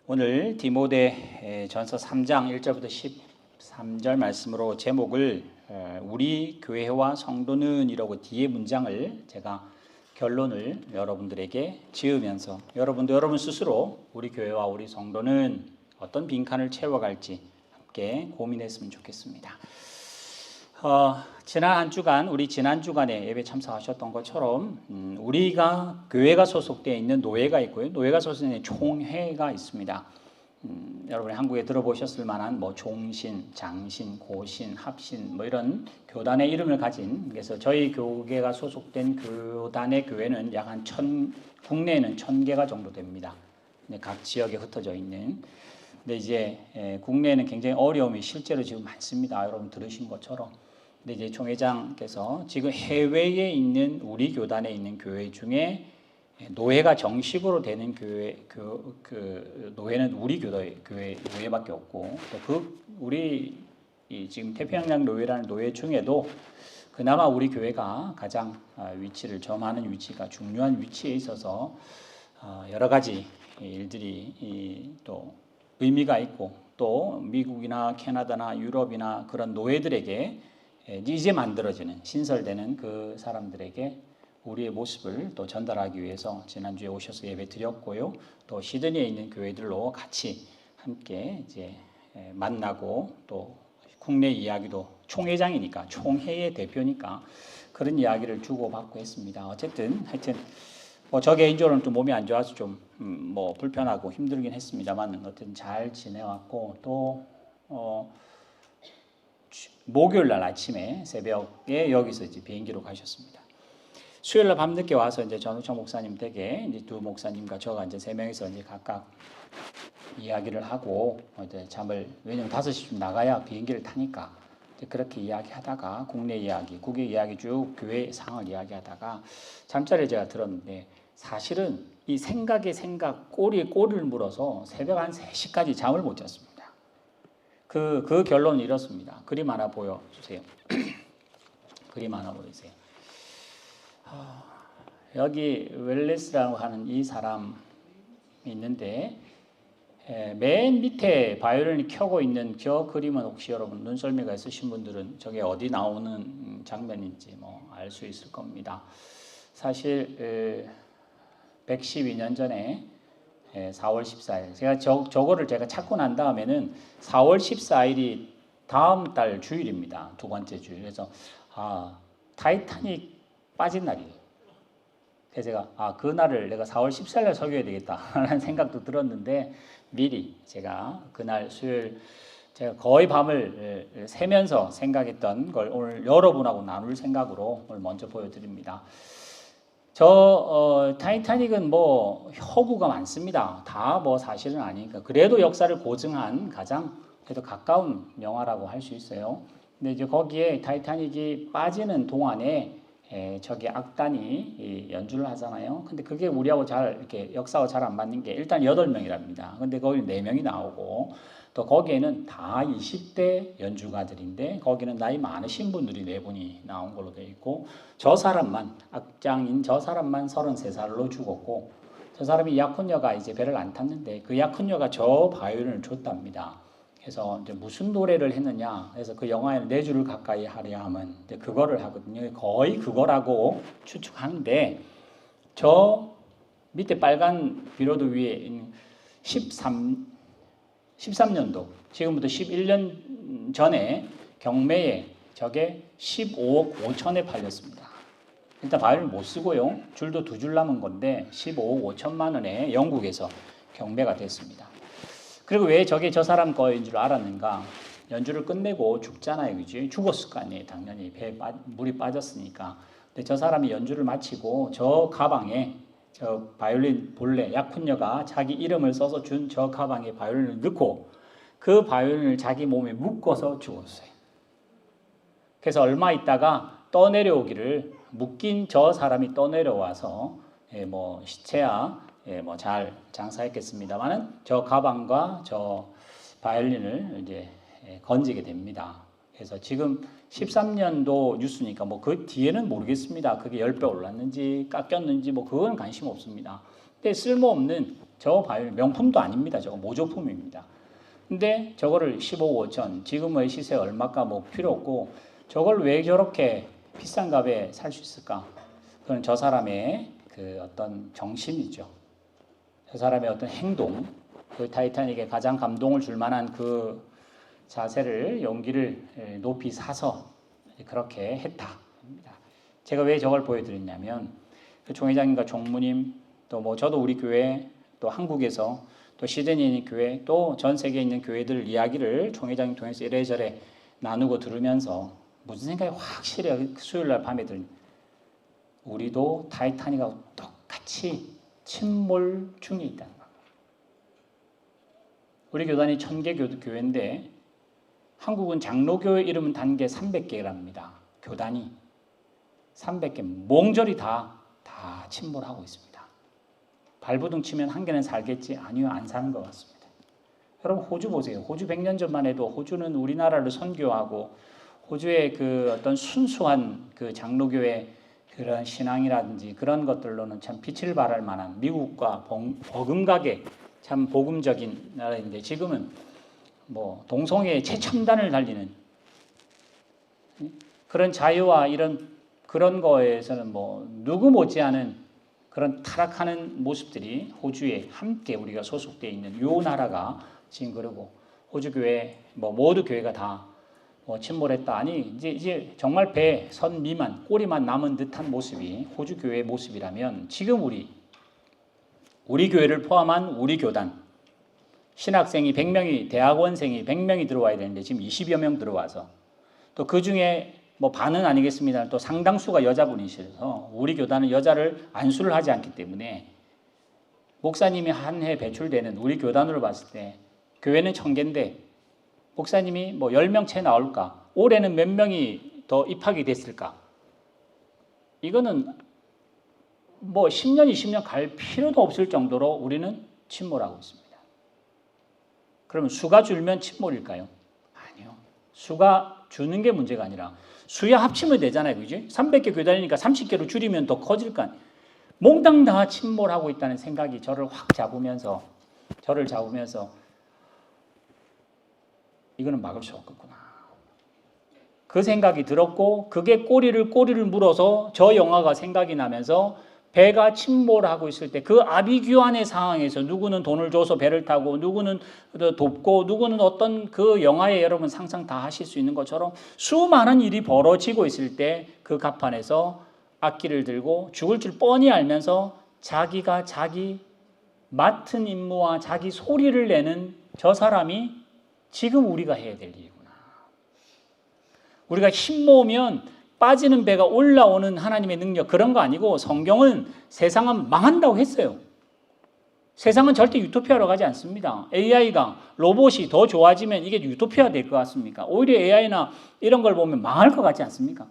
오늘 디모데 전서 3장 1절부터 13절 말씀으로 제목을 우리 교회와 성도는 이라고 뒤에 문장을 제가 결론을 여러분들에게 지으면서 여러분도 여러분 스스로 우리 교회와 우리 성도는 어떤 빈칸을 채워갈지 함께 고민했으면 좋겠습니다. 지난 한 주간 우리 지난 주간에 예배 참석하셨던 것처럼 우리가 교회가 소속되어 있는 노회가 있고요. 노회가 소속되어 있는 총회가 있습니다. 여러분이 한국에 들어보셨을 만한 뭐 종신, 장신, 고신, 합신 뭐 이런 교단의 이름을 가진, 그래서 저희 교계가 소속된 교단의 교회는 약 한 국내에는 1000개가 정도 됩니다. 각 지역에 흩어져 있는. 근데 이제 국내에는 굉장히 어려움이 실제로 지금 많습니다. 여러분 들으신 것처럼. 근데 이제 총회장께서 지금 해외에 있는 우리 교단에 있는 교회 중에 노회가 정식으로 되는 교회, 그 노회는 우리 교회 노회밖에 없고, 또 우리 지금 태평양 노회라는 노회 중에도 그나마 우리 교회가 가장 위치를 점하는 위치가 중요한 위치에 있어서 여러 가지 일들이 또 의미가 있고, 또 미국이나 캐나다나 유럽이나 그런 노회들에게 이제 만들어지는 신설되는 그 사람들에게 우리의 모습을 또 전달하기 위해서 지난주에 오셔서 예배 드렸고요. 또 시드니에 있는 교회들로 같이 함께 이제 만나고, 또 국내 이야기도 총회장이니까 총회의 대표니까 그런 이야기를 주고받고 했습니다. 어쨌든 하여튼 저 개인적으로는 좀 몸이 안 좋아서 좀 불편하고 힘들긴 했습니다만 어쨌든 잘 지내왔고, 또 목요일 날 아침에 새벽에 여기서 이제 비행기로 가셨습니다. 수요일 날 밤늦게 와서 이제 전우창 목사님 댁에 이제 두 목사님과 저가 이제 3명이서 이제 각각 이야기를 하고 이제 왜냐면 5시쯤 나가야 비행기를 타니까 그렇게 이야기하다가 국내 이야기, 국외 이야기 쭉 교회 상황을 이야기하다가 잠자리를 제가 들었는데, 사실은 이 생각에 꼬리에 꼬리를 물어서 새벽 한 3시까지 잠을 못 잤습니다. 그 결론은 이렇습니다. 그림 하나 보여주세요. 그림 하나 보여주세요. 여기 웰레스라고 하는 이 사람이 있는데, 맨 밑에 바이올린이 켜고 있는 저 그림은 혹시 여러분 눈썰미가 있으신 분들은 저게 어디 나오는 장면인지 알 수 있을 겁니다. 사실 112년 전에 4월 14일 제가 저거를 제가 찾고 난 다음에는 4월 14일이 다음 달 주일입니다. 두 번째 주일. 그래서 타이타닉 빠진 날이에요. 그래서 제가 그날을 내가 4월 14일에 석유해야 되겠다라는 생각도 들었는데, 미리 제가 그날 수요일 제가 거의 밤을 새면서 생각했던 걸 오늘 여러분하고 나눌 생각으로 오늘 먼저 보여드립니다. 타이타닉은 허구가 많습니다. 다 사실은 아니니까. 그래도 역사를 고증한 가장 그래도 가까운 영화라고 할 수 있어요. 근데 이제 거기에 타이타닉이 빠지는 동안에 저기 악단이 연주를 하잖아요. 근데 그게 우리하고 잘 이렇게 역사와 잘 안 맞는 게, 일단 8명이랍니다. 근데 거기 4명이 나오고, 또 거기에는 다 20대 연주가들인데 거기는 나이 많으신 분들이 4분이 나온 걸로 되어 있고, 악장인 저 사람만 33살로 죽었고, 저 사람이 약혼녀가 이제 배를 안 탔는데 그 약혼녀가 저 바이올린을 줬답니다. 그래서 이제 무슨 노래를 했느냐, 그래서 그 영화에는 4주를 가까이 하려 함은 이제 그거를 하거든요. 거의 그거라고 추측하는데, 저 밑에 빨간 비로드 위에 13년도, 지금부터 11년 전에 경매에 저게 15억 5천에 팔렸습니다. 일단 바이올린 못 쓰고요. 줄도 2줄 남은 건데 15억 5천만 원에 영국에서 경매가 됐습니다. 그리고 왜 저게 저 사람 거인 줄 알았는가? 연주를 끝내고 죽잖아요, 그지? 죽었을 거 아니에요, 당연히. 물이 빠졌으니까. 근데 저 사람이 연주를 마치고 저 가방에 저 바이올린 본래 약혼녀가 자기 이름을 써서 준 저 가방에 바이올린을 넣고 그 바이올린을 자기 몸에 묶어서 죽었어요. 그래서 얼마 있다가 떠내려오기를, 묶인 저 사람이 떠내려와서 시체야 잘 장사했겠습니다만은 저 가방과 저 바이올린을 이제 건지게 됩니다. 그래서 지금 13년도 뉴스니까 그 뒤에는 모르겠습니다. 그게 10배 올랐는지 깎였는지 그건 관심 없습니다. 근데 쓸모없는 저 바이올린 명품도 아닙니다. 저거 모조품입니다. 근데 저거를 15억 5천, 지금의 시세 얼마가 뭐 필요 없고 저걸 왜 저렇게 비싼 값에 살 수 있을까? 그건 저 사람의 그 어떤 정신이죠. 저 사람의 어떤 행동, 그 타이타닉에 가장 감동을 줄 만한 그 자세를, 용기를 높이 사서 그렇게 했다. 제가 왜 저걸 보여드렸냐면 그 총회장님과 총무님, 또 뭐 저도 우리 교회, 또 한국에서 또 시드니에 있는 교회, 또 전 세계에 있는 교회들 이야기를 총회장님 통해서 이래저래 나누고 들으면서 무슨 생각이 확실히 수요일 날 밤에 들으니 우리도 타이타닉하고 똑같이 침몰 중에 있다는 겁니다. 우리 교단이 1000개 교회인데 한국은 장로교회 이름은 단계 300개랍니다. 교단이 300개, 몽절이 다 침몰하고 있습니다. 발부둥 치면 한 개는 살겠지? 아니요, 안 사는 것 같습니다. 여러분 호주 보세요. 호주 100년 전만 해도 호주는 우리나라를 선교하고 호주의 그 어떤 순수한 그 장로교회 그런 신앙이라든지 그런 것들로는 참 빛을 발할 만한 미국과 버금가게 참 복음적인 나라인데 지금은 뭐 동성애 최첨단을 달리는 그런 자유와 이런 그런 거에서는 뭐 누구 못지않은 그런 타락하는 모습들이 호주에 함께 우리가 소속되어 있는 요 나라가 지금 그러고 호주 교회 뭐 모두 교회가 다 뭐 침몰했다. 아니 이제 정말 배 선 미만 꼬리만 남은 듯한 모습이 호주 교회의 모습이라면 지금 우리 교회를 포함한 우리 교단 신학생이 100명이 대학원생이 100명이 들어와야 되는데 지금 20여 명 들어와서 또 그 중에 뭐 반은 아니겠습니다. 또 상당수가 여자분이셔서 우리 교단은 여자를 안수를 하지 않기 때문에 목사님이 한 해 배출되는 우리 교단으로 봤을 때 교회는 1000개인데 목사님이 뭐 10명 채 나올까? 올해는 몇 명이 더 입학이 됐을까? 이거는 뭐 10년, 20년 갈 필요도 없을 정도로 우리는 침몰하고 있습니다. 그러면 수가 줄면 침몰일까요? 아니요. 수가 주는 게 문제가 아니라 수야 합치면 되잖아요. 그지? 300개 교단이니까 30개로 줄이면 더 커질 거 아니에요. 몽땅 다 침몰하고 있다는 생각이 저를 잡으면서 이거는 막을 수 없겠구나. 그 생각이 들었고 그게 꼬리를 물어서 저 영화가 생각이 나면서 배가 침몰하고 있을 때 그 아비규환의 상황에서 누구는 돈을 줘서 배를 타고 누구는 돕고 누구는 어떤 그 영화에 여러분 상상 다 하실 수 있는 것처럼 수많은 일이 벌어지고 있을 때 그 갑판에서 악기를 들고 죽을 줄 뻔히 알면서 자기가 자기 맡은 임무와 자기 소리를 내는 저 사람이 지금 우리가 해야 될 일이구나. 우리가 힘 모으면 빠지는 배가 올라오는 하나님의 능력 그런 거 아니고 성경은 세상은 망한다고 했어요. 세상은 절대 유토피아로 가지 않습니다. AI가 로봇이 더 좋아지면 이게 유토피아 될 것 같습니까? 오히려 AI나 이런 걸 보면 망할 것 같지 않습니까?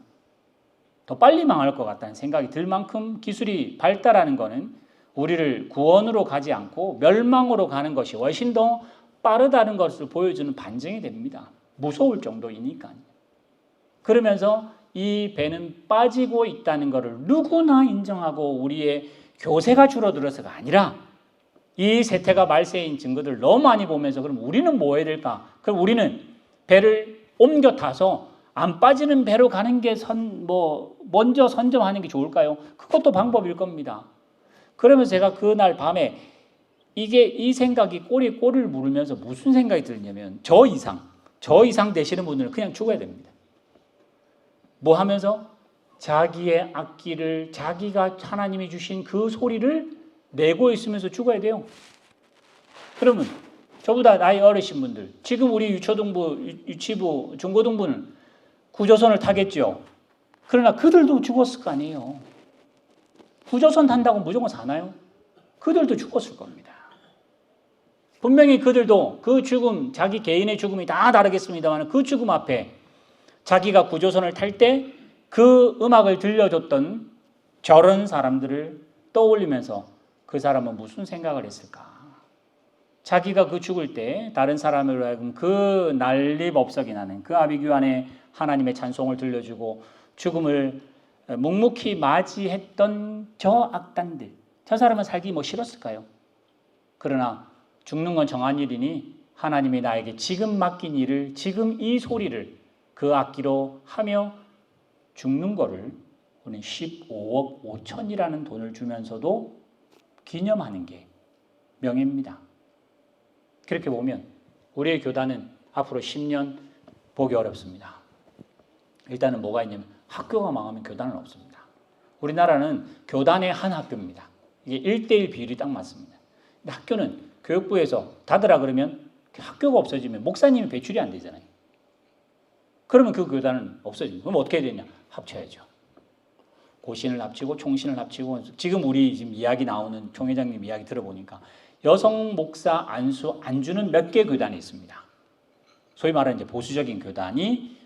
더 빨리 망할 것 같다는 생각이 들 만큼 기술이 발달하는 것은 우리를 구원으로 가지 않고 멸망으로 가는 것이 훨씬 더 빠르다는 것을 보여주는 반증이 됩니다. 무서울 정도이니까요. 그러면서 이 배는 빠지고 있다는 것을 누구나 인정하고 우리의 교세가 줄어들어서가 아니라 이 세태가 말세인 증거들을 너무 많이 보면서 그럼 우리는 뭐 해야 될까? 그럼 우리는 배를 옮겨 타서 안 빠지는 배로 가는 게 먼저 선점하는 게 좋을까요? 그것도 방법일 겁니다. 그러면서 제가 그날 밤에 이 생각이 꼬리를 물으면서 무슨 생각이 들냐면 저 이상 되시는 분들은 그냥 죽어야 됩니다. 뭐 하면서? 자기의 악기를 자기가 하나님이 주신 그 소리를 내고 있으면서 죽어야 돼요. 그러면 저보다 나이 어리신 분들 지금 우리 유치부, 중고등부는 구조선을 타겠죠. 그러나 그들도 죽었을 거 아니에요. 구조선 탄다고 무조건 사나요? 그들도 죽었을 겁니다. 분명히 그들도 그 죽음, 자기 개인의 죽음이 다 다르겠습니다만 그 죽음 앞에 자기가 구조선을 탈 때 그 음악을 들려줬던 저런 사람들을 떠올리면서 그 사람은 무슨 생각을 했을까? 자기가 그 죽을 때 다른 사람으로 하여금 그 난리법석이 나는 그 아비규환의 하나님의 찬송을 들려주고 죽음을 묵묵히 맞이했던 저 악단들, 저 사람은 살기 뭐 싫었을까요? 그러나 죽는 건 정한 일이니 하나님이 나에게 지금 맡긴 일을, 지금 이 소리를 그 악기로 하며 죽는 거를 우리는 15억 5천이라는 돈을 주면서도 기념하는 게 명예입니다. 그렇게 보면 우리의 교단은 앞으로 10년 보기 어렵습니다. 일단은 뭐가 있냐면 학교가 망하면 교단은 없습니다. 우리나라는 교단의 한 학교입니다. 이게 1대1 비율이 딱 맞습니다. 근데 학교는 교육부에서 닫으라 그러면 학교가 없어지면 목사님이 배출이 안 되잖아요. 그러면 그 교단은 없어집니다. 그럼 어떻게 해야 되냐? 합쳐야죠. 고신을 합치고 총신을 합치고, 지금 우리 지금 이야기 나오는 총회장님 이야기 들어보니까 여성 목사 안주는 몇 개 교단이 있습니다. 소위 말하는 이제 보수적인 교단이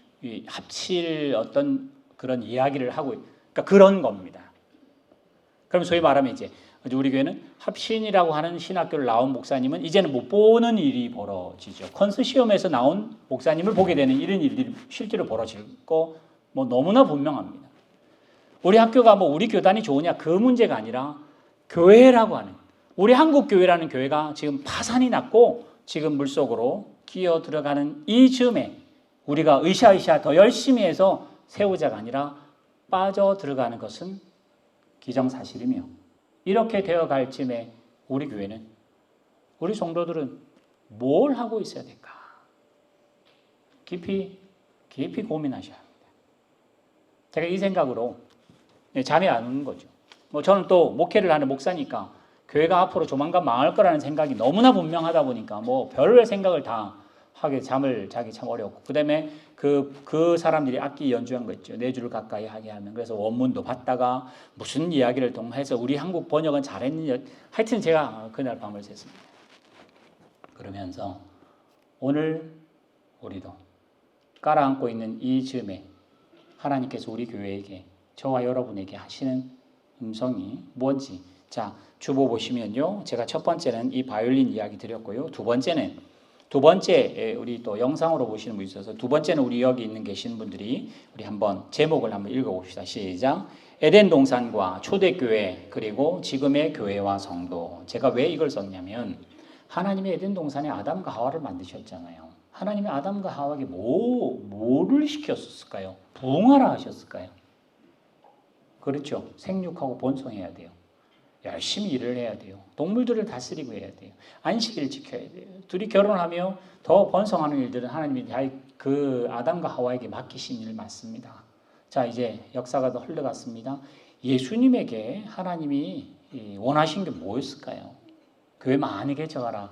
합칠 어떤 그런 이야기를 하고, 그러니까 그런 겁니다. 그럼 소위 말하면 이제 우리 교회는 합신이라고 하는 신학교를 나온 목사님은 이제는 못 보는 일이 벌어지죠. 컨소시엄에서 나온 목사님을 보게 되는 이런 일들이 실제로 벌어질 거 뭐 너무나 분명합니다. 우리 학교가 뭐 우리 교단이 좋으냐 그 문제가 아니라 교회라고 하는, 우리 한국 교회라는 교회가 지금 파산이 났고 지금 물속으로 기어 들어가는 이 즈음에 우리가 으쌰으쌰 더 열심히 해서 세우자가 아니라 빠져 들어가는 것은 기정사실이며, 이렇게 되어갈 쯤에 우리 교회는, 우리 성도들은 뭘 하고 있어야 될까? 깊이 고민하셔야 합니다. 제가 이 생각으로 잠이 안 오는 거죠. 뭐 저는 또 목회를 하는 목사니까 교회가 앞으로 조만간 망할 거라는 생각이 너무나 분명하다 보니까 뭐 별의 생각을 다 하게 잠을 자기 참 어렵고, 그다음에 그 사람들이 악기 연주한 거 있죠. 4줄 가까이 하게 하면, 그래서 원문도 받다가 무슨 이야기를 통해서 우리 한국 번역은 잘했는지, 하여튼 제가 그날 밤을 샜습니다. 그러면서 오늘 우리도 깔아앉고 있는 이 즈음에 하나님께서 우리 교회에게, 저와 여러분에게 하시는 음성이 뭔지, 자 주보 보시면요, 제가 첫 번째는 이 바이올린 이야기 드렸고요. 두 번째 우리 또 영상으로 보시는 분 있어서, 두 번째는 우리 여기 있는 계시는 분들이 우리 한번 제목을 한번 읽어봅시다. 시작. 에덴 동산과 초대교회, 그리고 지금의 교회와 성도. 제가 왜 이걸 썼냐면, 하나님이 에덴 동산에 아담과 하와를 만드셨잖아요. 하나님이 아담과 하와에게 뭐를 시켰을까요? 부흥하라 하셨을까요? 그렇죠. 생육하고 번성해야 돼요. 열심히 일을 해야 돼요. 동물들을 다스리고 해야 돼요. 안식일을 지켜야 돼요. 둘이 결혼하며 더 번성하는 일들은 하나님이 그 아담과 하와에게 맡기신 일 맞습니다. 자, 이제 역사가 더 흘러갔습니다. 예수님에게 하나님이 원하신 게 뭐였을까요? 교회 많이 개척하라.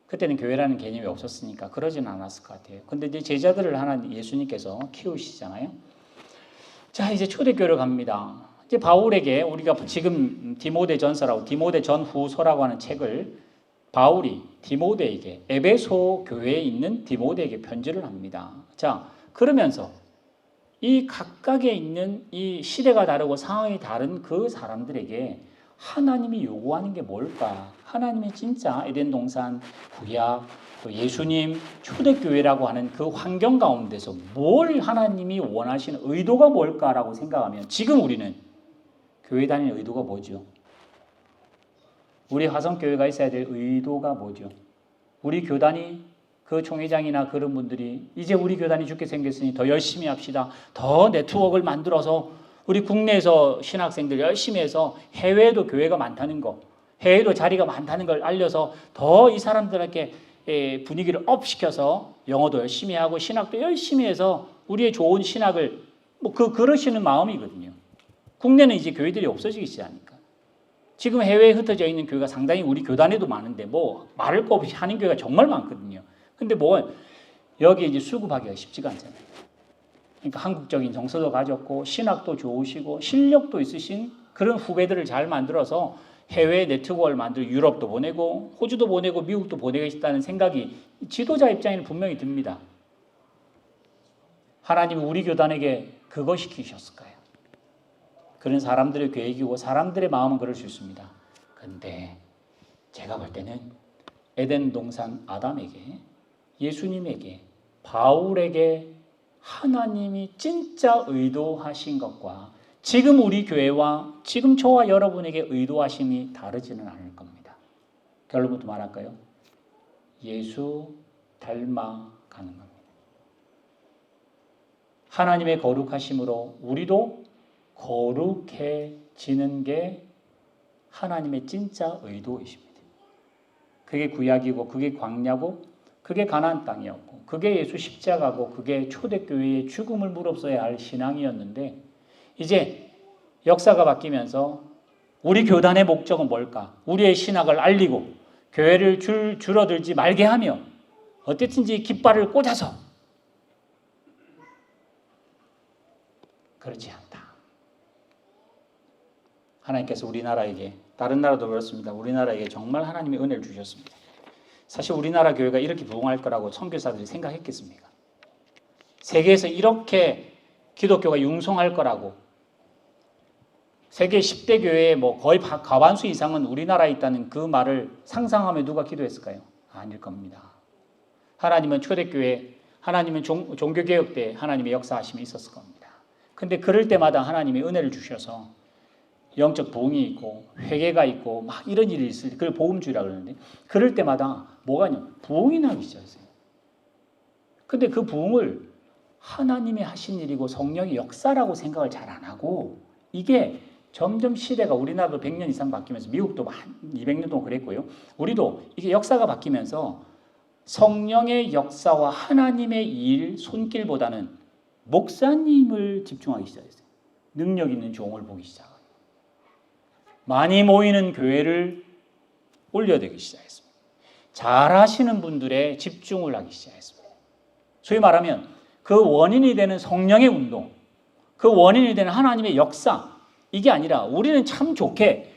그때는 교회라는 개념이 없었으니까 그러진 않았을 것 같아요. 근데 이제 제자들을 하나님 예수님께서 키우시잖아요. 자, 이제 초대교회로 갑니다. 이제 바울에게, 우리가 지금 디모데 전서라고, 디모데 전후서라고 하는 책을 바울이 디모데에게, 에베소 교회에 있는 디모데에게 편지를 합니다. 자, 그러면서 이 각각에 있는 이 시대가 다르고 상황이 다른 그 사람들에게 하나님이 요구하는 게 뭘까? 하나님이 진짜 에덴 동산, 구약, 또 예수님, 초대교회라고 하는 그 환경 가운데서 뭘 하나님이 원하시는 의도가 뭘까라고 생각하면, 지금 우리는 교회 다니는 의도가 뭐죠? 우리 화성교회가 있어야 될 의도가 뭐죠? 우리 교단이, 그 총회장이나 그런 분들이 이제 우리 교단이 죽게 생겼으니 더 열심히 합시다. 더 네트워크를 만들어서 우리 국내에서 신학생들 열심히 해서 해외에도 교회가 많다는 거, 해외에도 자리가 많다는 걸 알려서 더 이 사람들에게 분위기를 업시켜서 영어도 열심히 하고 신학도 열심히 해서 우리의 좋은 신학을 그러시는 마음이거든요. 국내는 이제 교회들이 없어지기 시작하니까. 지금 해외에 흩어져 있는 교회가 상당히 우리 교단에도 많은데 뭐 말할 거 없이 하는 교회가 정말 많거든요. 근데 뭐 여기 이제 수급하기가 쉽지가 않잖아요. 그러니까 한국적인 정서도 가졌고 신학도 좋으시고 실력도 있으신 그런 후배들을 잘 만들어서 해외 네트워크를 만들어 유럽도 보내고 호주도 보내고 미국도 보내겠다는 생각이 지도자 입장에는 분명히 듭니다. 하나님이 우리 교단에게 그거 시키셨을까요? 그런 사람들의 계획이고 사람들의 마음은 그럴 수 있습니다. 그런데 제가 볼 때는 에덴 동산 아담에게, 예수님에게, 바울에게 하나님이 진짜 의도하신 것과 지금 우리 교회와 지금 저와 여러분에게 의도하심이 다르지는 않을 겁니다. 결론부터 말할까요? 예수 닮아가는 겁니다. 하나님의 거룩하심으로 우리도 거룩해지는 게 하나님의 진짜 의도이십니다. 그게 구약이고 그게 광야고 그게 가나안 땅이었고 그게 예수 십자가고 그게 초대교회의 죽음을 무릅써야 할 신앙이었는데 이제 역사가 바뀌면서 우리 교단의 목적은 뭘까? 우리의 신학을 알리고 교회를 줄어들지 말게 하며 어쨌든지 깃발을 꽂아서 그렇지 않다. 하나님께서 우리나라에게 다른 나라도 그렇습니다. 우리나라에게 정말 하나님의 은혜를 주셨습니다. 사실 우리나라 교회가 이렇게 부흥할 거라고 선교사들이 생각했겠습니까? 세계에서 이렇게 기독교가 융성할 거라고 세계 10대 교회의 거의 과반수 이상은 우리나라에 있다는 그 말을 상상하며 누가 기도했을까요? 아닐 겁니다. 하나님은 초대교회, 하나님은 종교개혁 때 하나님의 역사하심이 있었을 겁니다. 근데 그럴 때마다 하나님이 은혜를 주셔서 영적 부흥이 있고 회개가 있고 막 이런 일이 있을 때 그걸 복음주의라고 그러는데 그럴 때마다 뭐가 있냐면 부흥이 나기 시작했어요. 근데 그 부흥을 하나님이 하신 일이고 성령의 역사라고 생각을 잘 안 하고 이게 점점 시대가 우리나라도 100년 이상 바뀌면서 미국도 한 200년 동안 그랬고요. 우리도 이게 역사가 바뀌면서 성령의 역사와 하나님의 일, 손길보다는 목사님을 집중하기 시작했어요. 능력 있는 종을 보기 시작합니다. 많이 모이는 교회를 올려대기 시작했습니다. 잘하시는 분들에 집중을 하기 시작했습니다. 소위 말하면 그 원인이 되는 성령의 운동, 그 원인이 되는 하나님의 역사, 이게 아니라 우리는 참 좋게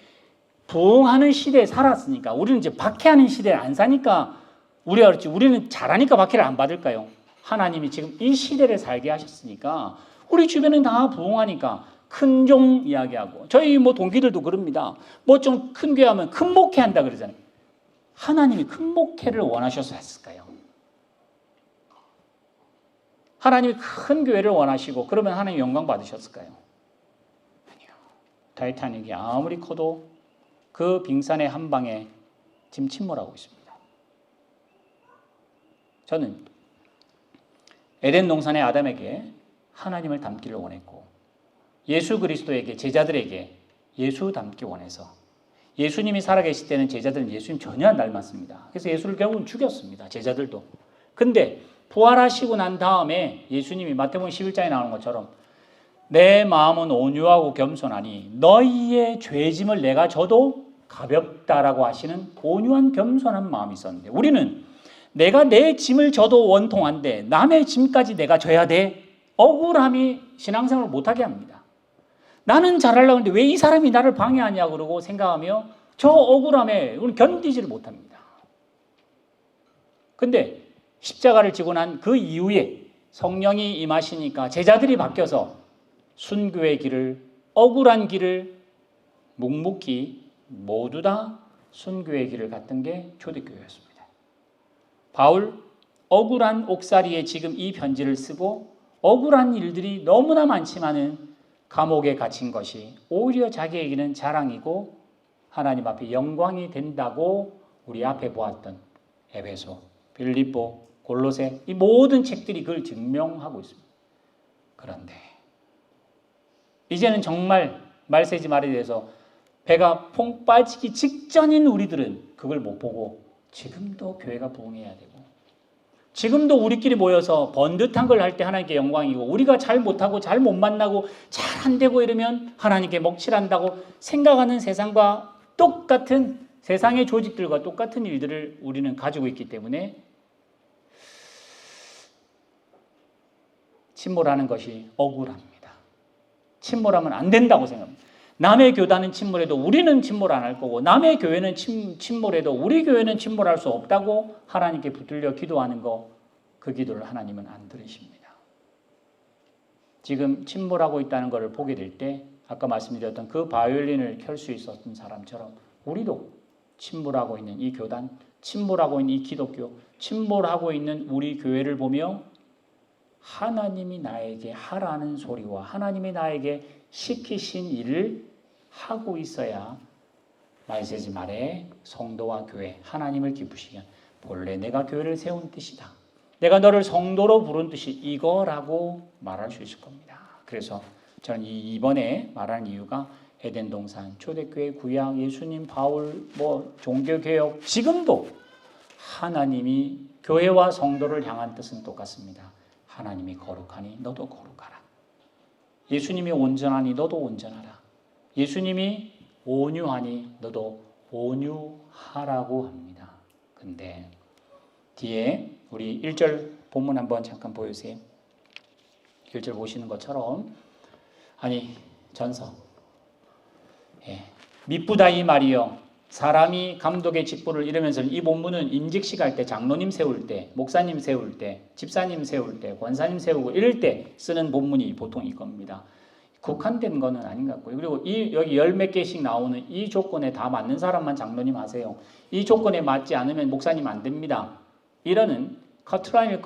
부흥하는 시대에 살았으니까 우리는 이제 박해하는 시대에 안 사니까 우리가 그렇지 우리는 잘하니까 박해를 안 받을까요? 하나님이 지금 이 시대를 살게 하셨으니까 우리 주변은 다 부흥하니까 큰 종 이야기하고 저희 동기들도 그럽니다. 좀 큰 교회 하면 큰 목회 한다 그러잖아요. 하나님이 큰 목회를 원하셔서 했을까요? 하나님이 큰 교회를 원하시고 그러면 하나님 영광 받으셨을까요? 아니요. 타이타닉이 아무리 커도 그 빙산의 한 방에 지금 침몰하고 있습니다. 저는 에덴 동산의 아담에게 하나님을 닮기를 원했고 예수 그리스도에게 제자들에게 예수 닮기 원해서 예수님이 살아계실 때는 제자들은 예수님 전혀 안 닮았습니다. 그래서 예수를 결국은 죽였습니다. 제자들도. 근데 부활하시고 난 다음에 예수님이 마태복음 11장에 나오는 것처럼 내 마음은 온유하고 겸손하니 너희의 죄짐을 내가 져도 가볍다라고 하시는 온유한 겸손한 마음이 있었는데 우리는 내가 내 짐을 져도 원통한데 남의 짐까지 내가 져야 돼? 억울함이 신앙생활을 못하게 합니다. 나는 잘하려고 하는데 왜 이 사람이 나를 방해하냐 그러고 생각하며 저 억울함에 우리는 견디지를 못합니다. 근데 십자가를 지고 난 그 이후에 성령이 임하시니까 제자들이 바뀌어서 순교의 길을 억울한 길을 묵묵히 모두 다 순교의 길을 갔던 게 초대교회였습니다. 바울 억울한 옥살이에 지금 이 편지를 쓰고 억울한 일들이 너무나 많지만은 감옥에 갇힌 것이 오히려 자기에게는 자랑이고 하나님 앞에 영광이 된다고 우리 앞에 보았던 에베소, 빌립보, 골로새 이 모든 책들이 그걸 증명하고 있습니다. 그런데 이제는 정말 말세지 말에 대해서 배가 퐁 빠지기 직전인 우리들은 그걸 못 보고 지금도 교회가 부흥해야 되고 지금도 우리끼리 모여서 번듯한 걸 할 때 하나님께 영광이고 우리가 잘 못하고 잘 못 만나고 잘 안 되고 이러면 하나님께 먹칠한다고 생각하는 세상과 똑같은 세상의 조직들과 똑같은 일들을 우리는 가지고 있기 때문에 침몰하는 것이 억울합니다. 침몰하면 안 된다고 생각합니다. 남의 교단은 침몰해도 우리는 침몰 안 할 거고 남의 교회는 침몰해도 우리 교회는 침몰할 수 없다고 하나님께 붙들려 기도하는 거 그 기도를 하나님은 안 들으십니다. 지금 침몰하고 있다는 것을 보게 될 때 아까 말씀드렸던 그 바이올린을 켤 수 있었던 사람처럼 우리도 침몰하고 있는 이 교단, 침몰하고 있는 이 기독교, 침몰하고 있는 우리 교회를 보며 하나님이 나에게 하라는 소리와 하나님이 나에게 시키신 일을 하고 있어야 말세지 말에 성도와 교회, 하나님을 기쁘시게 본래 내가 교회를 세운 뜻이다. 내가 너를 성도로 부른 뜻이 이거라고 말할 수 있을 겁니다. 그래서 저는 이번에 말하는 이유가 에덴 동산, 초대교회, 구약, 예수님, 바울, 종교개혁, 지금도 하나님이 교회와 성도를 향한 뜻은 똑같습니다. 하나님이 거룩하니 너도 거룩하라. 예수님이 온전하니 너도 온전하라. 예수님이 온유하니 너도 온유하라고 합니다. 근데 뒤에 우리 1절 본문 한번 잠깐 보여주세요. 1절 보시는 것처럼 전서 미쁘다 이 말이여 사람이 감독의 직분을 이루면서 이 본문은 임직식 할 때 장로님 세울 때 목사님 세울 때 집사님 세울 때 권사님 세우고 이럴 때 쓰는 본문이 보통 이겁니다. 국한된 거는 아닌 것 같고요. 그리고 여기 열 몇 개씩 나오는 이 조건에 다 맞는 사람만 장로님 하세요. 이 조건에 맞지 않으면 목사님 안 됩니다. 이러는 커트라인을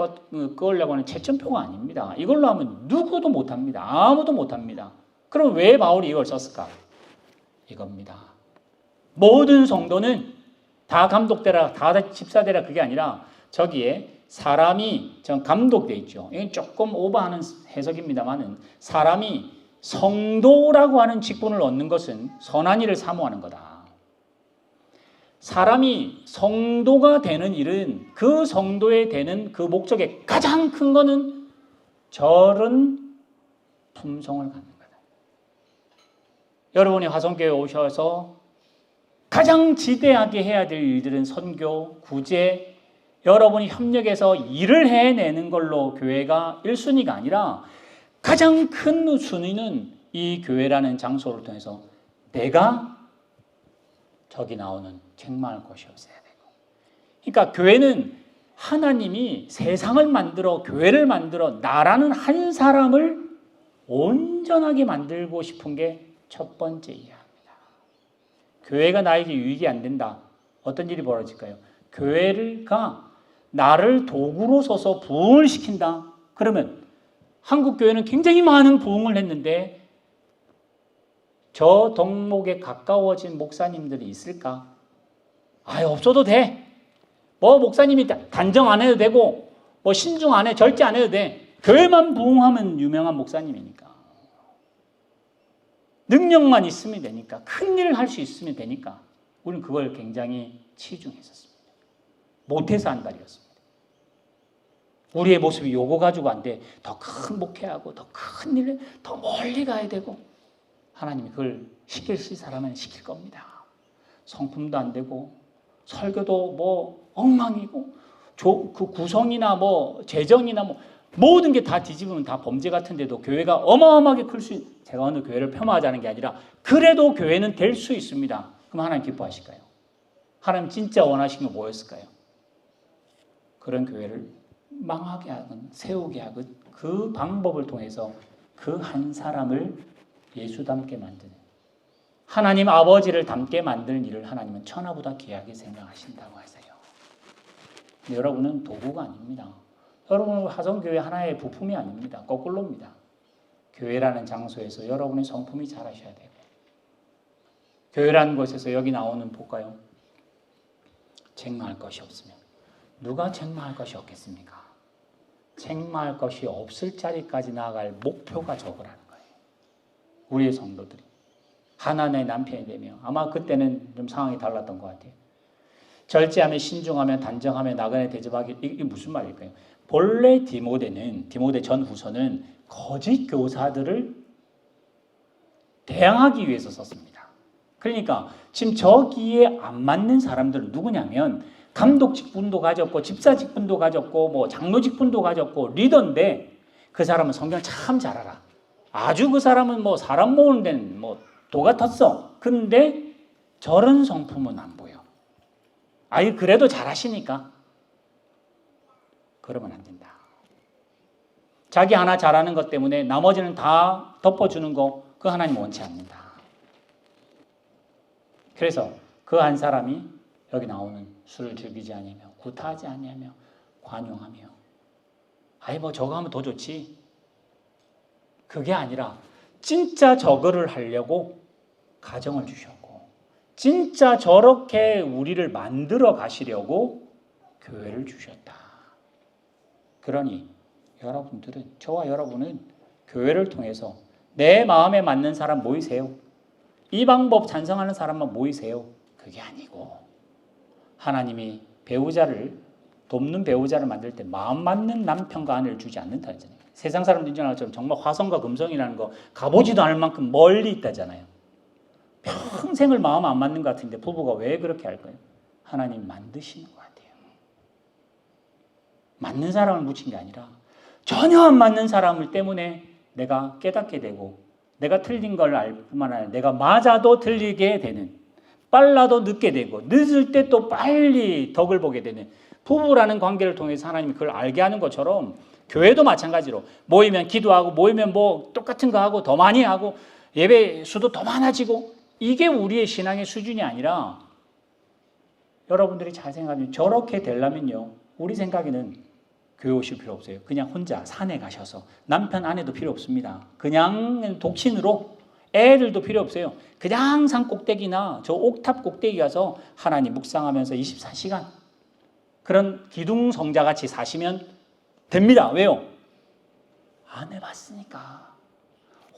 끄려고 하는 채점표가 아닙니다. 이걸로 하면 누구도 못합니다. 아무도 못합니다. 그럼 왜 바울이 이걸 썼을까? 이겁니다. 모든 성도는 다 감독되라, 다 집사되라 그게 아니라 저기에 사람이 감독돼 있죠. 이건 조금 오버하는 해석입니다만은 사람이 성도라고 하는 직분을 얻는 것은 선한 일을 사모하는 거다. 사람이 성도가 되는 일은 그 성도에 되는 그 목적의 가장 큰 거는 저런 품성을 갖는 거다. 여러분이 화성교회에 오셔서 가장 지대하게 해야 될 일들은 선교, 구제, 여러분이 협력해서 일을 해내는 걸로 교회가 1순위가 아니라 가장 큰 순위는 이 교회라는 장소를 통해서 내가 저기 나오는 책망할 것이 없어야 되고. 그러니까 교회는 하나님이 세상을 만들어 교회를 만들어 나라는 한 사람을 온전하게 만들고 싶은 게 첫 번째 이해합니다. 교회가 나에게 유익이 안 된다. 어떤 일이 벌어질까요? 교회가 나를 도구로 써서 부흥을 시킨다. 그러면 한국 교회는 굉장히 많은 부흥을 했는데 저 덕목에 가까워진 목사님들이 있을까? 없어도 돼. 목사님이 단정 안 해도 되고 신중 안 해, 절제 안 해도 돼. 교회만 부흥하면 유명한 목사님이니까. 능력만 있으면 되니까. 큰 일을 할 수 있으면 되니까. 우리는 그걸 굉장히 치중했었습니다. 못해서 한 말이었습니다. 우리의 모습이 요거 가지고 안 돼. 더 큰 목회하고 더 큰 일을 더 멀리 가야 되고 하나님이 그걸 시킬 사람은 시킬 겁니다. 성품도 안 되고 설교도 엉망이고 그 구성이나 재정이나 모든 게 다 뒤집으면 다 범죄 같은데도 교회가 어마어마하게 클 수 제가 어느 교회를 폄하하자는 게 아니라 그래도 교회는 될 수 있습니다. 그럼 하나님 기뻐하실까요? 하나님 진짜 원하시는 게 뭐였을까요? 그런 교회를 망하게 하건 세우게 하건 그 방법을 통해서 그 한 사람을 예수 닮게 만드는 하나님 아버지를 닮게 만드는 일을 하나님은 천하보다 귀하게 생각하신다고 하세요. 여러분은 도구가 아닙니다. 여러분은 화성교회 하나의 부품이 아닙니다. 거꾸로입니다. 교회라는 장소에서 여러분의 성품이 자라셔야 되고 교회라는 곳에서 여기 나오는 볼까요? 책망할 것이 없으면 누가 책망할 것이 없겠습니까? 책망할 것이 없을 자리까지 나아갈 목표가 저거라는 거예요. 우리의 성도들이 하나님의 남편이 되며 아마 그때는 좀 상황이 달랐던 것 같아요. 절제하며 신중하며 단정하며 나그네 대접하기 이게 무슨 말일까요? 본래 디모데 전 후서는 거짓 교사들을 대항하기 위해서 썼습니다. 그러니까 지금 저기에 안 맞는 사람들은 누구냐면 감독 직분도 가졌고 집사 직분도 가졌고 장로 직분도 가졌고 리더인데 그 사람은 성경을 참 잘 알아. 아주 그 사람은 사람 모으는 데는 도 같았어. 근데 저런 성품은 안 보여. 그래도 잘하시니까 그러면 안 된다. 자기 하나 잘하는 것 때문에 나머지는 다 덮어주는 거 그 하나님 원치 않는다. 그래서 그 한 사람이 여기 나오는 술을 즐기지 아니하며 구타하지 아니하며 관용하며 저거 하면 더 좋지. 그게 아니라 진짜 저거를 하려고 가정을 주셨고 진짜 저렇게 우리를 만들어 가시려고 교회를 주셨다. 그러니 여러분들은, 저와 여러분은 교회를 통해서 내 마음에 맞는 사람 모이세요. 이 방법 찬성하는 사람만 모이세요. 그게 아니고 하나님이 배우자를, 돕는 배우자를 만들 때 마음 맞는 남편과 아내를 주지 않는다 했잖아요. 세상 사람들 인정하는 것처럼 정말 화성과 금성이라는 거 가보지도 않을 만큼 멀리 있다잖아요. 평생을 마음 안 맞는 것 같은데 부부가 왜 그렇게 할까요? 하나님 만드시는 것 같아요. 맞는 사람을 묻힌 게 아니라 전혀 안 맞는 사람을 때문에 내가 깨닫게 되고, 내가 틀린 걸 알 뿐만 아니라 내가 맞아도 틀리게 되는, 빨라도 늦게 되고, 늦을 때 또 빨리 덕을 보게 되는 부부라는 관계를 통해서 하나님이 그걸 알게 하는 것처럼 교회도 마찬가지로 모이면 기도하고, 모이면 뭐 똑같은 거 하고, 더 많이 하고, 예배 수도 더 많아지고, 이게 우리의 신앙의 수준이 아니라, 여러분들이 잘 생각하면 저렇게 되려면요, 우리 생각에는 교회 오실 필요 없어요. 그냥 혼자 산에 가셔서, 남편 아내도 필요 없습니다. 그냥 독신으로, 애들도 필요 없어요. 그냥 산 꼭대기나 저 옥탑 꼭대기 가서 하나님 묵상하면서 24시간 그런 기둥성자 같이 사시면 됩니다. 왜요? 안 해봤으니까.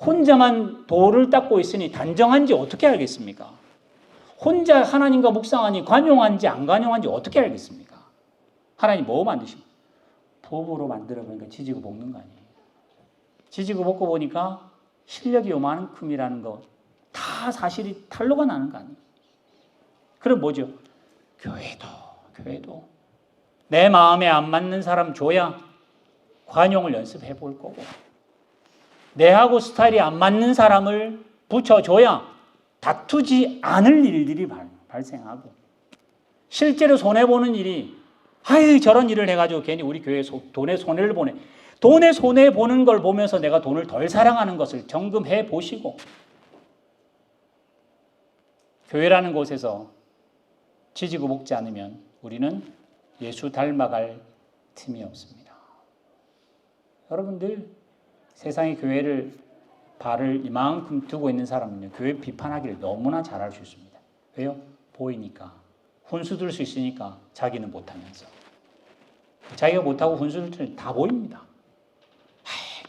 혼자만 돌을 닦고 있으니 단정한지 어떻게 알겠습니까? 혼자 하나님과 묵상하니 관용한지 안 관용한지 어떻게 알겠습니까? 하나님 뭐 만드십니까? 부부로 만들어 보니까 지지고 볶는 거 아니에요. 지지고 볶고 보니까 실력이 요만큼이라는 거 다 사실이 탄로가 나는 거 아니에요. 그럼 뭐죠? 교회도 내 마음에 안 맞는 사람 줘야 관용을 연습해 볼 거고, 내하고 스타일이 안 맞는 사람을 붙여줘야 다투지 않을 일들이 발생하고, 실제로 손해보는 일이, 아유 저런 일을 해가지고 괜히 우리 교회에 돈에 손해를 보내, 돈에 손해보는 걸 보면서 내가 돈을 덜 사랑하는 것을 점검해 보시고, 교회라는 곳에서 지지고 볶지 않으면 우리는 예수 닮아갈 틈이 없습니다. 여러분들, 세상의 교회를 발을 이만큼 두고 있는 사람은요, 교회 비판하기를 너무나 잘할 수 있습니다. 왜요? 보이니까. 훈수 둘 수 있으니까 자기는 못하면서. 자기가 못하고 훈수 둘 다 보입니다.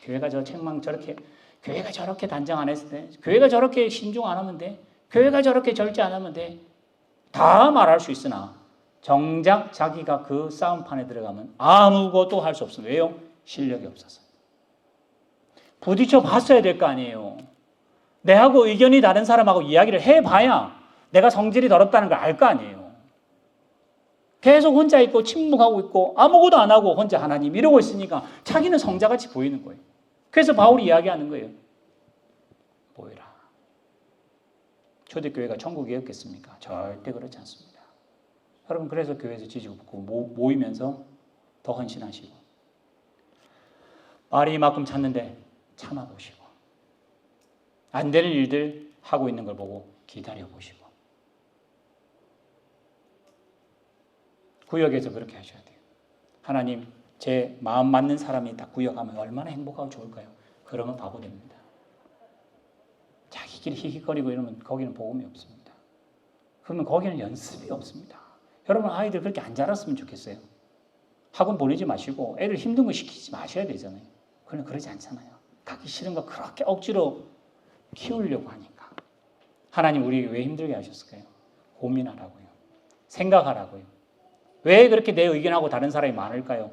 교회가 저 책망 저렇게, 교회가 저렇게 단정 안 했을 때, 교회가 저렇게 신중 안 하면 돼, 교회가 저렇게 절제 안 하면 돼, 다 말할 수 있으나 정작 자기가 그 싸움판에 들어가면 아무것도 할 수 없습니다. 왜요? 실력이 없어서. 부딪혀 봤어야 될 거 아니에요. 내하고 의견이 다른 사람하고 이야기를 해봐야 내가 성질이 더럽다는 걸 알 거 아니에요. 계속 혼자 있고 침묵하고 있고 아무것도 안 하고 혼자 하나님 이러고 있으니까 자기는 성자같이 보이는 거예요. 그래서 바울이 이야기하는 거예요. 모이라. 초대교회가 천국이었겠습니까? 절대 그렇지 않습니다. 여러분, 그래서 교회에서 지지고 볶고 모이면서 더 헌신하시고, 말이 이만큼 찼는데 참아보시고, 안 되는 일들 하고 있는 걸 보고 기다려보시고, 구역에서 그렇게 하셔야 돼요. 하나님, 제 마음 맞는 사람이 딱 구역하면 얼마나 행복하고 좋을까요? 그러면 바보 됩니다. 자기끼리 히히거리고 이러면 거기는 복음이 없습니다. 그러면 거기는 연습이 없습니다. 여러분, 아이들 그렇게 안 자랐으면 좋겠어요. 학원 보내지 마시고 애를 힘든 거 시키지 마셔야 되잖아요. 그러나 그러지 않잖아요. 가기 싫은 거 그렇게 억지로 키우려고 하니까. 하나님, 우리 왜 힘들게 하셨을까요? 고민하라고요. 생각하라고요. 왜 그렇게 내 의견하고 다른 사람이 많을까요?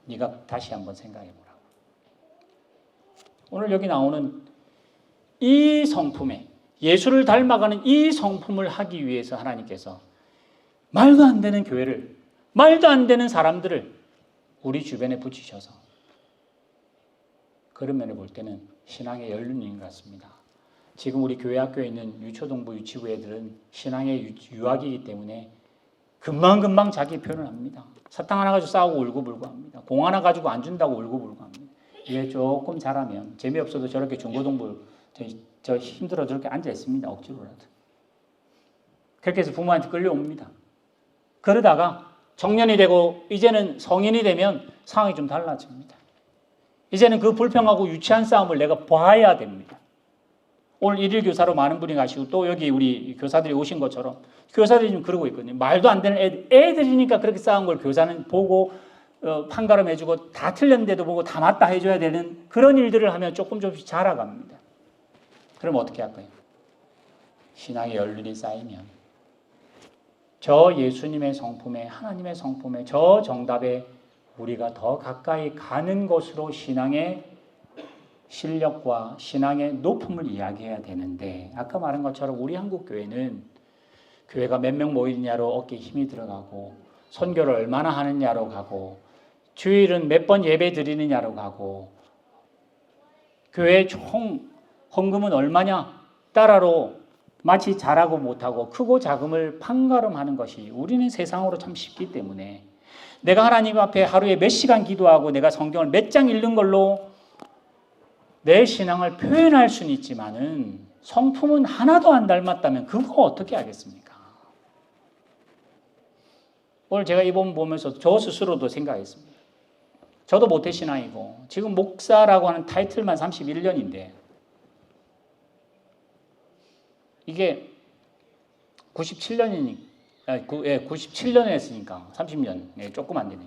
네가 다시 한번 생각해 보라고. 오늘 여기 나오는 이 성품에, 예수를 닮아가는 이 성품을 하기 위해서 하나님께서 말도 안 되는 교회를, 말도 안 되는 사람들을 우리 주변에 붙이셔서, 그런 면을 볼 때는 신앙의 연륜인 것 같습니다. 지금 우리 교회 학교에 있는 유초동부 유치부 애들은 신앙의 유학이기 때문에 금방금방 자기 표현을 합니다. 사탕 하나 가지고 싸우고 울고불고 합니다. 공 하나 가지고 안 준다고 울고불고 합니다. 이게 조금 잘하면, 재미없어도 저렇게 중고동부 저 힘들어 저렇게 앉아 있습니다. 억지로라도. 그렇게 해서 부모한테 끌려옵니다. 그러다가 청년이 되고 이제는 성인이 되면 상황이 좀 달라집니다. 이제는 그 불평하고 유치한 싸움을 내가 봐야 됩니다. 오늘 일일 교사로 많은 분이 가시고 또 여기 우리 교사들이 오신 것처럼 교사들이 지금 그러고 있거든요. 말도 안 되는 애들이니까 그렇게 싸운 걸 교사는 보고 판가름해주고 다 틀렸는데도 보고 다 맞다 해줘야 되는 그런 일들을 하면 조금씩 자라갑니다. 그럼 어떻게 할까요? 신앙의 연륜이 쌓이면 저 예수님의 성품에 하나님의 성품에 저 정답에 우리가 더 가까이 가는 것으로 신앙의 실력과 신앙의 높음을 이야기해야 되는데 아까 말한 것처럼 우리 한국 교회는 교회가 몇 명 모이느냐로 어깨에 힘이 들어가고 선교를 얼마나 하느냐로 가고 주일은 몇 번 예배 드리느냐로 가고 교회 총 헌금은 얼마냐 따라로 마치 잘하고 못하고 크고 작음을 판가름하는 것이 우리는 세상으로 참 쉽기 때문에 내가 하나님 앞에 하루에 몇 시간 기도하고 내가 성경을 몇 장 읽는 걸로 내 신앙을 표현할 수는 있지만은 성품은 하나도 안 닮았다면 그거 어떻게 하겠습니까? 오늘 제가 이 본문 보면서 저 스스로도 생각했습니다. 저도 모태신앙이고 지금 목사라고 하는 타이틀만 31년인데 이게 97년에 했으니까 30년 조금 안 되네.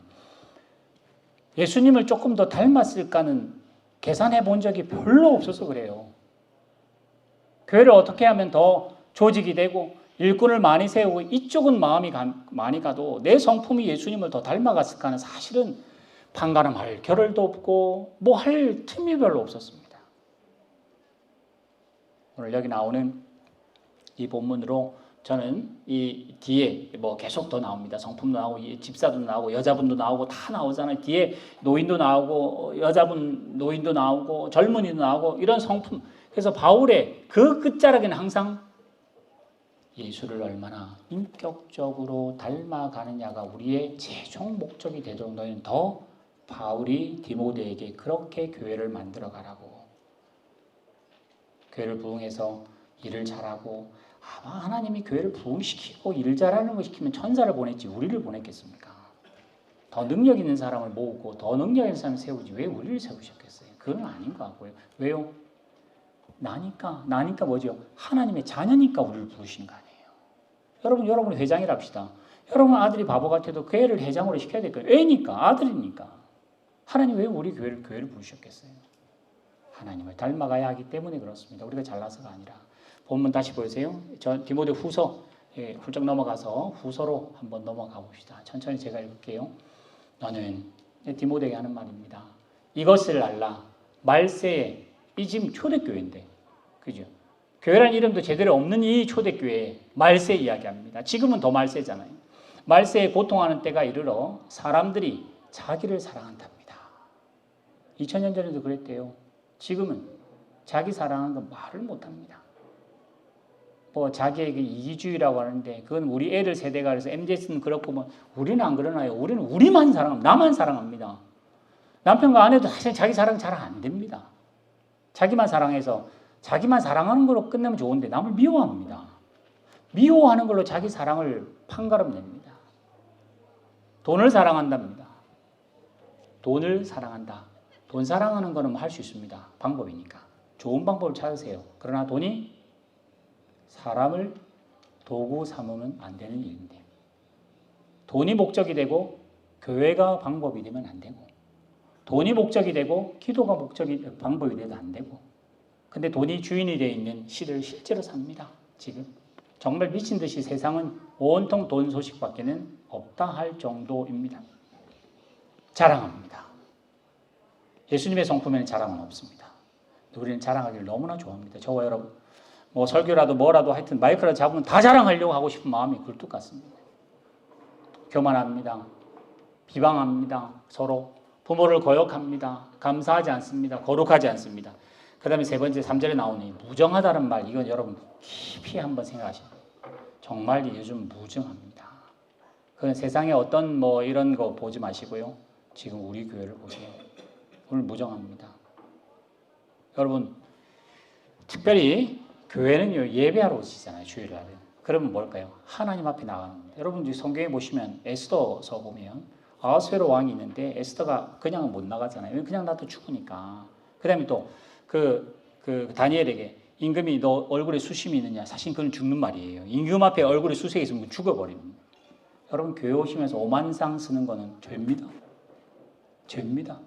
예수님을 조금 더 닮았을까는 계산해 본 적이 별로 없어서 그래요. 교회를 어떻게 하면 더 조직이 되고 일꾼을 많이 세우고 이쪽은 마음이 많이 가도 내 성품이 예수님을 더 닮아갔을까는 사실은 판가름할 겨를도 없고 뭐 할 틈이 별로 없었습니다. 오늘 여기 나오는 이 본문으로 저는 이 뒤에 뭐 계속 더 나옵니다. 성품도 나오고 집사도 나오고 여자분도 나오고 다 나오잖아요. 뒤에 노인도 나오고 여자분 노인도 나오고 젊은이도 나오고 이런 성품. 그래서 바울의 그 끝자락에는 항상 예수를 얼마나 인격적으로 닮아가느냐가 우리의 최종 목적이 되도록 너희는 더 바울이 디모데에게 그렇게 교회를 만들어 가라고 교회를 부흥해서 일을 잘하고 아마 하나님이 교회를 부흥시키고 일 잘하는 거 시키면 천사를 보냈지 우리를 보냈겠습니까? 더 능력 있는 사람을 모으고 더 능력 있는 사람을 세우지 왜 우리를 세우셨겠어요? 그건 아닌 것 같고요. 왜요? 나니까 뭐죠? 하나님의 자녀니까 우리를 부르신 거 아니에요. 여러분 회장이랍시다. 여러분 아들이 바보 같아도 그 애를 회장으로 시켜야 될 거예요. 애니까 아들이니까. 하나님 왜 우리 교회를 부르셨겠어요? 하나님을 닮아가야 하기 때문에 그렇습니다. 우리가 잘나서가 아니라. 본문 다시 보세요. 저 디모데 후서 훌쩍 넘어가서 후서로 한번 넘어가 봅시다. 천천히 제가 읽을게요. 너는 디모데에게 하는 말입니다. 이것을 알라. 말세에 이 지금 초대교회인데 그죠? 교회라는 이름도 제대로 없는 이 초대교회 말세 이야기합니다. 지금은 더 말세잖아요. 말세에 고통하는 때가 이르러 사람들이 자기를 사랑한답니다. 2000년 전에도 그랬대요. 지금은 자기 사랑하는 건 말을 못합니다. 뭐 자기에게 이기주의라고 하는데 그건 우리 애들 세대가 그래서 MZ는 그렇고 뭐 우리는 안 그러나요? 우리는 우리만 사랑합니다. 나만 사랑합니다. 남편과 아내도 사실 자기 사랑 잘 안 됩니다. 자기만 사랑해서 자기만 사랑하는 걸로 끝내면 좋은데 남을 미워합니다. 미워하는 걸로 자기 사랑을 판가름 냅니다. 돈을 사랑한답니다. 돈을 사랑한다. 돈 사랑하는 거는 할 수 있습니다. 방법이니까. 좋은 방법을 찾으세요. 그러나 돈이 사람을 도구 삼으면 안 되는 일인데 돈이 목적이 되고 교회가 방법이 되면 안 되고 돈이 목적이 되고 기도가 방법이 돼도 안 되고 근데 돈이 주인이 되어 있는 시대를 실제로 삽니다. 지금 정말 미친 듯이 세상은 온통 돈 소식밖에는 없다 할 정도입니다. 자랑합니다. 예수님의 성품에는 자랑은 없습니다. 우리는 자랑하기를 너무나 좋아합니다. 저와 여러분 뭐 설교라도 뭐라도 하여튼 마이크라도 잡으면 다 자랑하려고 하고 싶은 마음이 굴뚝 같습니다. 교만합니다. 비방합니다. 서로 부모를 거역합니다. 감사하지 않습니다. 거룩하지 않습니다. 그 다음에 세 번째 3절에 나오니 무정하다는 말 이건 여러분 깊이 한번 생각하셔야 돼요. 정말 요즘 무정합니다. 그건 세상에 어떤 뭐 이런 거 보지 마시고요. 지금 우리 교회를 보세요. 오늘 무정합니다. 여러분 특별히 교회는요 예배하러 오시잖아요. 주일날에. 그러면 뭘까요? 하나님 앞에 나가는 겁니다. 여러분 성경에 보시면 에스더서 보면 아하수에로 왕이 있는데 에스더가 그냥 못 나가잖아요. 그냥 나도 죽으니까. 그 다음에 또 그 다니엘에게 임금이 너 얼굴에 수심이 있느냐? 사실 그건 죽는 말이에요. 임금 앞에 얼굴에 수색이 있으면 죽어버립니다. 여러분 교회 오시면서 오만상 쓰는 거는 죄입니다. 죄입니다.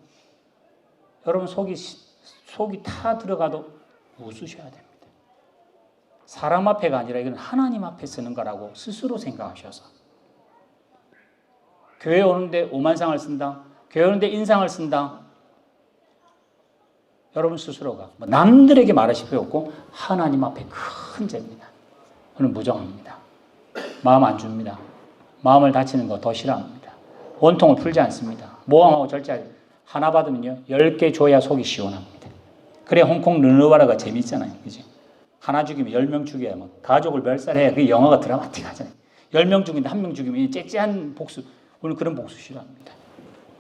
여러분 속이 타 들어가도 웃으셔야 됩니다. 사람 앞에가 아니라 이건 하나님 앞에 쓰는 거라고 스스로 생각하셔서. 교회 오는데 오만상을 쓴다. 교회 오는데 인상을 쓴다. 여러분 스스로가 남들에게 말하실 필요 없고 하나님 앞에 큰 죄입니다. 저는 무정합니다. 마음 안 줍니다. 마음을 다치는 거 더 싫어합니다. 원통을 풀지 않습니다. 모함하고 절제하지. 하나 받으면요 10개 줘야 속이 시원합니다. 그래 홍콩 르누바라가 재밌잖아요. 그지? 하나 죽이면 10명 죽여야 막 가족을 멸살해야 그 영화가 드라마틱하잖아요. 10명 죽이는데 1명 죽이면 째째한 복수. 오늘 그런 복수 싫어합니다.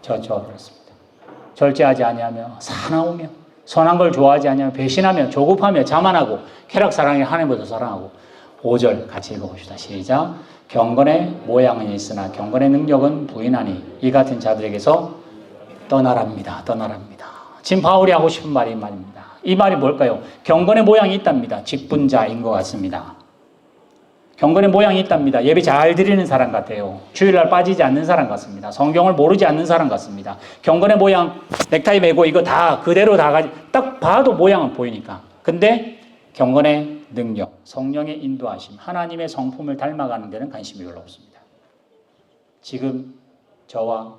저 그렇습니다. 절제하지 아니하며 사나우며 선한 걸 좋아하지 아니하며 배신하며 조급하며 자만하고 쾌락 사랑이 하나님보다 사랑하고 5절 같이 읽어봅시다. 시작. 경건의 모양은 있으나 경건의 능력은 부인하니 이 같은 자들에게서 떠나랍니다. 떠나랍니다. 지금 바울이 하고 싶은 말이 이 말입니다. 이 말이 뭘까요? 경건의 모양이 있답니다. 직분자인 것 같습니다. 경건의 모양이 있답니다. 예배 잘 드리는 사람 같아요. 주일날 빠지지 않는 사람 같습니다. 성경을 모르지 않는 사람 같습니다. 경건의 모양, 넥타이 메고 이거 다 그대로 다 가지, 딱 봐도 모양은 보이니까. 근데 경건의 능력, 성령의 인도하심, 하나님의 성품을 닮아가는 데는 관심이 별로 없습니다. 지금 저와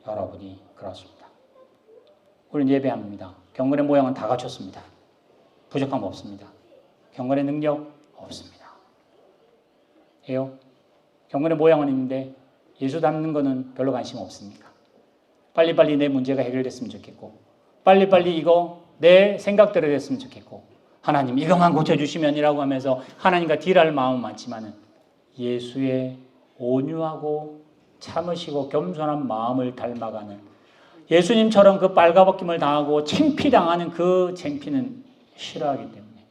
여러분이 그렇습니다. 우리는 예배합니다. 경건의 모양은 다 갖췄습니다. 부족함 없습니다. 경건의 능력 없습니다. 해요. 경건의 모양은 있는데 예수 닮는 거는 별로 관심 없습니까? 빨리빨리 내 문제가 해결됐으면 좋겠고 빨리빨리 이거 내 생각대로 됐으면 좋겠고 하나님 이것만 고쳐주시면이라고 하면서 하나님과 딜할 마음은 많지만 예수의 온유하고 참으시고 겸손한 마음을 닮아가는 예수님처럼 그 빨가벗김을 당하고 창피당하는 그 창피는 싫어하기 때문에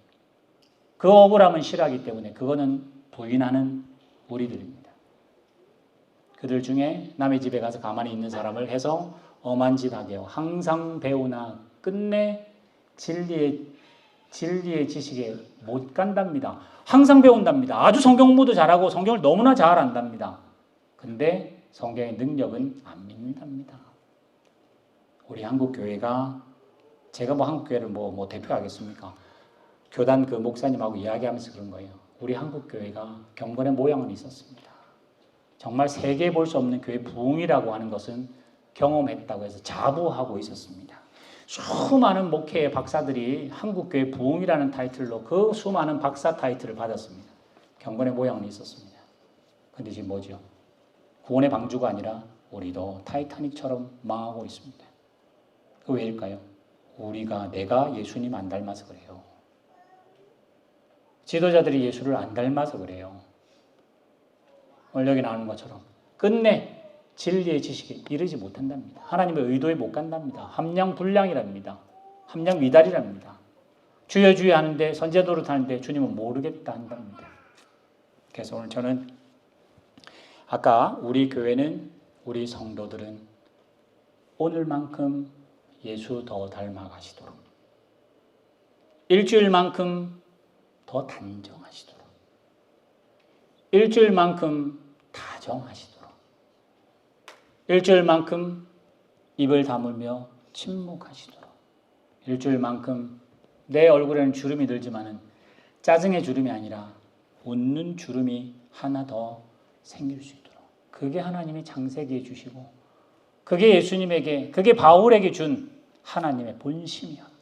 그 억울함은 싫어하기 때문에 그거는 부인하는 우리들입니다. 그들 중에 남의 집에 가서 가만히 있는 사람을 해서 엄한 짓 하게 하고 항상 배우나 끝내 진리의 지식에 못 간답니다. 항상 배운답니다. 아주 성경 공부도 잘하고 성경을 너무나 잘 안답니다. 근데 성경의 능력은 안 믿는답니다. 우리 한국 교회가 제가 한국 교회를 뭐 대표하겠습니까? 교단 그 목사님하고 이야기하면서 그런 거예요. 우리 한국 교회가 경건의 모양은 있었습니다. 정말 세계에 볼 수 없는 교회 부흥이라고 하는 것은 경험했다고 해서 자부하고 있었습니다. 수많은 목회의 박사들이 한국 교회 부흥이라는 타이틀로 그 수많은 박사 타이틀을 받았습니다. 경건의 모양은 있었습니다. 근데 지금 뭐죠? 구원의 방주가 아니라 우리도 타이타닉처럼 망하고 있습니다. 그 왜일까요? 내가 예수님 안 닮아서 그래요. 지도자들이 예수를 안 닮아서 그래요. 오늘 여기 나오는 것처럼 끝내 진리의 지식에 이르지 못한답니다. 하나님의 의도에 못 간답니다. 함량불량이랍니다. 함량미달이랍니다. 주여 주여 하는데 선제 노릇하는데 주님은 모르겠다 한답니다. 그래서 오늘 저는 아까 우리 교회는 우리 성도들은 오늘만큼 예수 더 닮아가시도록 일주일만큼 더 단정하시도록 일주일만큼 다정하시도록 일주일만큼 입을 다물며 침묵하시도록 일주일만큼 내 얼굴에는 주름이 들지만은 짜증의 주름이 아니라 웃는 주름이 하나 더 생길 수 있도록 그게 하나님이 창세기에 주시고 그게 예수님에게 그게 바울에게 준 하나님의 본심이었다.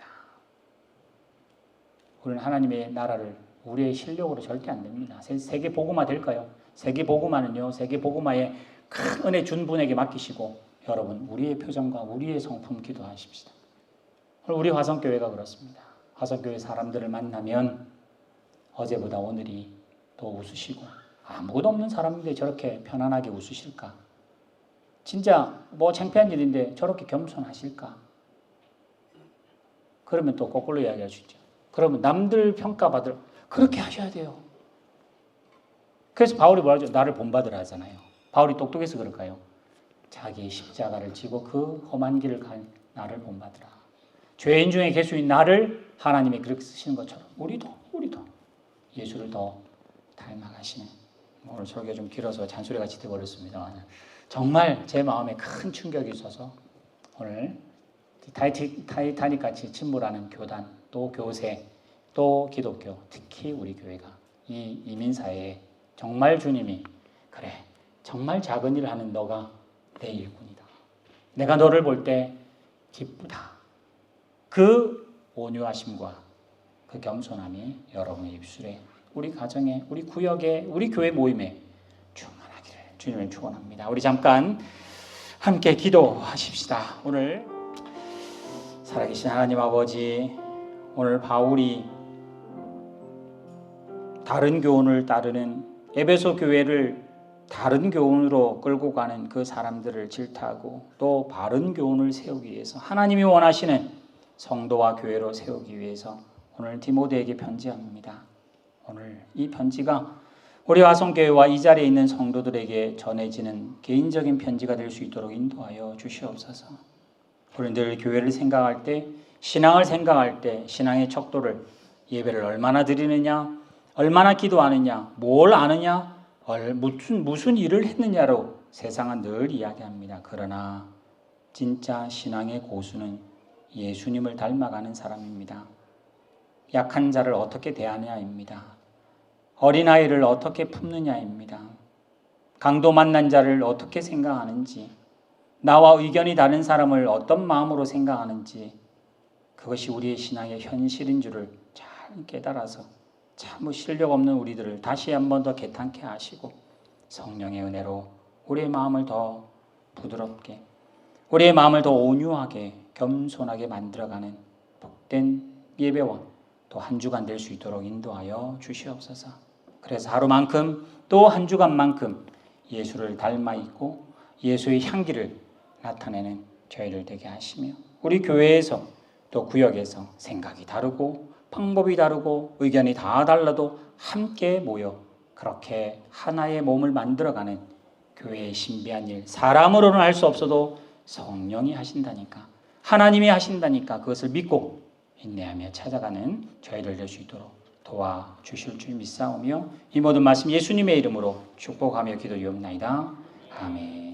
우리는 하나님의 나라를 우리의 실력으로 절대 안 됩니다. 세계 복음화 될까요? 세계 복음화는요. 세계 복음화에 큰 은혜 준 분에게 맡기시고 여러분 우리의 표정과 우리의 성품 기도하십시다. 우리 화성교회가 그렇습니다. 화성교회 사람들을 만나면 어제보다 오늘이 더 웃으시고 아무것도 없는 사람인데 저렇게 편안하게 웃으실까? 진짜 창피한 일인데 저렇게 겸손하실까? 그러면 또 거꾸로 이야기할 수 있죠. 그러면 남들 평가받을 그렇게 하셔야 돼요. 그래서 바울이 뭐라 하죠? 나를 본받으라 하잖아요. 바울이 똑똑해서 그럴까요? 자기의 십자가를 지고 그 험한 길을 간 나를 본받으라. 죄인 중에 개수인 나를 하나님이 그렇게 쓰시는 것처럼 우리도 예수를 더 닮아가시는, 오늘 설교 좀 길어서 잔소리같이 되어버렸습니다. 정말 제 마음에 큰 충격이 있어서 오늘 타이타닉같이 침몰하는 교단, 또 교세, 또 기독교, 특히 우리 교회가 이 이민사회에 정말 주님이 그래 정말 작은 일을 하는 너가 내 일꾼이다. 내가 너를 볼 때 기쁘다. 그 온유하심과 그 겸손함이 여러분의 입술에, 우리 가정에, 우리 구역에, 우리 교회 모임에 충만하기를 주님을 축원합니다. 우리 잠깐 함께 기도하십시다. 오늘 살아계신 하나님 아버지, 오늘 바울이 다른 교훈을 따르는 에베소 교회를 다른 교훈으로 끌고 가는 그 사람들을 질타하고 또 바른 교훈을 세우기 위해서, 하나님이 원하시는 성도와 교회로 세우기 위해서 오늘 디모데에게 편지합니다. 오늘 이 편지가 우리 화성교회와 이 자리에 있는 성도들에게 전해지는 개인적인 편지가 될 수 있도록 인도하여 주시옵소서. 우리 늘 교회를 생각할 때, 신앙을 생각할 때 신앙의 척도를, 예배를 얼마나 드리느냐, 얼마나 기도하느냐, 뭘 아느냐, 무슨 일을 했느냐로 세상은 늘 이야기합니다. 그러나 진짜 신앙의 고수는 예수님을 닮아가는 사람입니다. 약한 자를 어떻게 대하느냐입니다. 어린아이를 어떻게 품느냐입니다. 강도 만난 자를 어떻게 생각하는지, 나와 의견이 다른 사람을 어떤 마음으로 생각하는지, 그것이 우리의 신앙의 현실인 줄을 잘 깨달아서 참 실력 없는 우리들을 다시 한 번 더 개탄케 하시고 성령의 은혜로 우리의 마음을 더 부드럽게, 우리의 마음을 더 온유하게 겸손하게 만들어가는 복된 예배와 또 한 주간 될 수 있도록 인도하여 주시옵소서. 그래서 하루만큼 또 한 주간만큼 예수를 닮아 있고 예수의 향기를 나타내는 저희를 되게 하시며, 우리 교회에서 또 구역에서 생각이 다르고 방법이 다르고 의견이 다 달라도 함께 모여 그렇게 하나의 몸을 만들어가는 교회의 신비한 일, 사람으로는 할 수 없어도 성령이 하신다니까, 하나님이 하신다니까 그것을 믿고 인내하며 찾아가는 저희들 될 수 있도록 도와주실 줄 믿사오며 이 모든 말씀 예수님의 이름으로 축복하며 기도하옵나이다. 아멘.